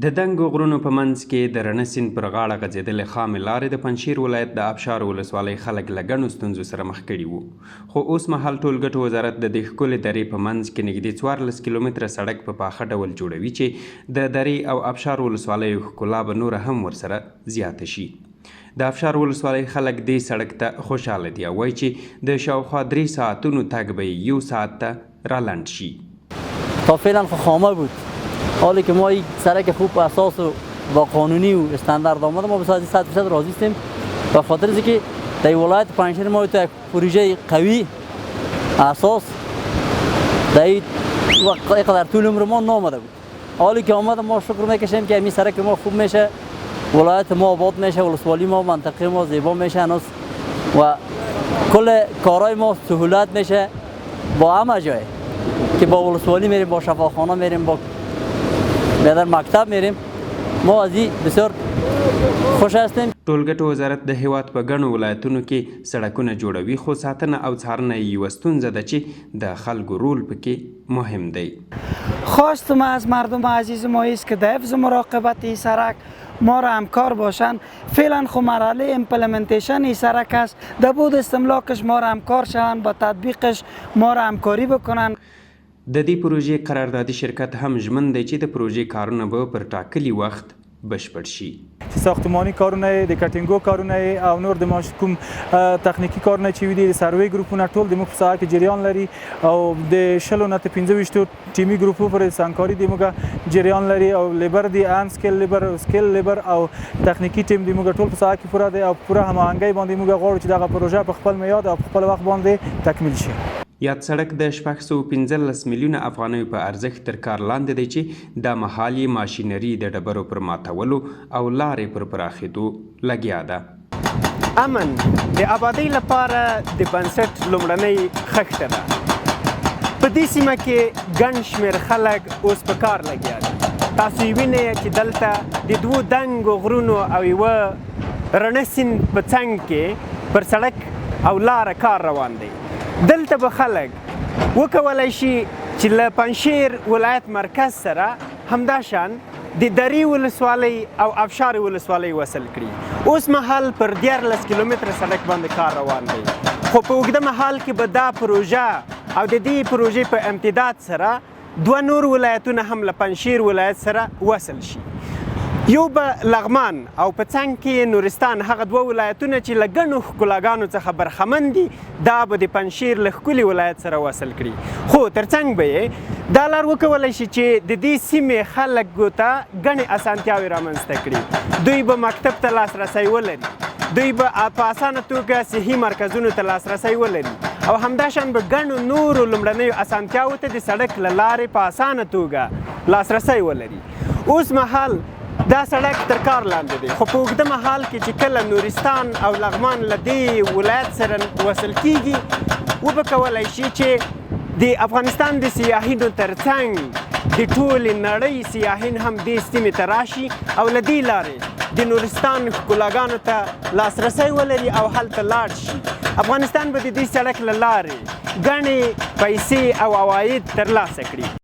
د دنګو غرونو په منځ کې د رڼه سیند پر غاړه غځېدلې خامې لارې د پنجشیر ولایت د ابشار ولسوالۍ خلک له ګڼو ستونزو سره مخ کړي وو، خو اوس مهال ټولګټو وزارت د دې ښکلې درې په منځ کې نږدې 14 کیلومتره سړک په پاخه ډول جوړوي چې د درې او ابشار ولسوالیو ښکلا به نوره هم ورسره زیاته شي. د ابشار ولسوالۍ خلک دې سړک ته خوشحاله دي او وایي چې د شاوخوا 3 ساعتونو تګ به 1 ساعت ته رالنډ شي. تا فعلا خامه بود، حالی که ما یک سرک خوب اساس و با قانونی و استاندارد آمده ما به 100% راضی هستیم. به خاطر اینکه در ولایت پنجشیر ما یک پروژه قوی اساس در اینقدر طول عمر ما نامده بود. حالی که آمده ما شکر میکشیم که این سرک ما خوب میشه، ولایت ما آباد میشه، ولسوالی ما منطقه ما زیبا میشه و کل کارهای ما سهولت میشه با همه جای که با ولسوالی میریم، با شفاخانه میریم، با در مکتب میریم. ما از این بسیار خوش هستیم. ټولګټو وزارت د هیواد په ګڼو ولایتونو کې سړکونه جوړوي، خو ساتنه او څارنه یوه ستونزه ده چې د خلکو رول پکې مهم دی. خواست ما از مردم عزیز ما است که در حفظ مراقبت این سرک ما را همکار باشند. فعلا خو مرحله امپلمنتیشن این سرک است، در بود استملاکش ما را همکار شوند، با تطبیقش ما را همکاری بکنند. د دې پروژې قراردادي شرکت هم ژمن دی چې د پروژې کارونه به پر ټاکلي وخت بشپړ شي. ساختمانی کارونه د کټینګو کارونه او نور د کوم تخنیکی کارونه چې وي د سروي ګروپونه ټول د موږ په ساحه کې جریان لري او د 20 نه 25 ټیمي ګروپو پر سانکاري د موږ جریان لري او لیبر دی ان سکیل لیبر او سکیل لیبر او تخنیکی ټیم د موږ ټول په ساحه کې پوره دی او پوره هماهنګي باندې موږ غواړو چې دغه پروژه په خپل میاد او په خپل وخت باندې تکمیل شي. یاد سړک د 615 میلیونه افغانیو په ارزښت تر کار لاندې دی چې دا مهال یې ماشینري د ډبرو پر ماتولو او لارې پر پراخېدو لګیا ده. امن د آبادۍ لپاره د بنسټ لومړنۍ خښته ده. په دې سیمه کې ګڼ شمېر خلک اوس په کار لګیا دي. تاسو یې وینئ چې دلته د 2 دنګو غرونو او یوه رڼه سیند په څنګ کې پر سړک او لاره کار روان دی. دلته به خلک وکولی شي چې له پنجشیر ولایت مرکز سره همداشان د درې ولسوالۍ او ابشار ولسوالۍ وصل کړي. اوس مهال پر 14 کیلومتره سړک باندې کار روان دی، خو په اوږده مهال کې به دا پروژه او د دې پروژې په امتداد سره 2 نور ولایتونه هم له پنجشیر ولایت سره وصل شي. یو به لغمان او په څنګ کې نورستان، هغه 2 ولایتونه چې له ګڼو ښکلاګانو څخه برخمن دي، دا به د پنجشیر له ښکلي ولایت سره وصل کړي. خو تر څنګ به یې دا لار وکولی شي چې د دې سیمې خلکو ته ګڼې اسانتیاوې رامنځته کړي. دوی به مکتب ته لاسرسی ولري، دوی به په اسانه توګه صحي مرکزونو ته لاسرسی ولري او همداشان به ګڼو نورو لومړنیو اسانتیاوو ته د سړک له لارې په اسانه توګه لاسرسی ولري. اوس مهال دا سړک تر کار لاندې دی، خو په اوږده مهال کې چې کله نورستان او لغمان له دې ولایت سره وصل کیږي، وبه کولی شي چې د افغانستان د سیاحینو تر څنګ د ټولې نړۍ سیاحین هم دې سیمې ته راشي او له دې لارې د نورستان ښکلاګانو ته لاسرسی ولري او هلته لاړ شي. افغانستان به د دې سړک له لارې ګڼې پیسې او عواید ترلاسه کړي.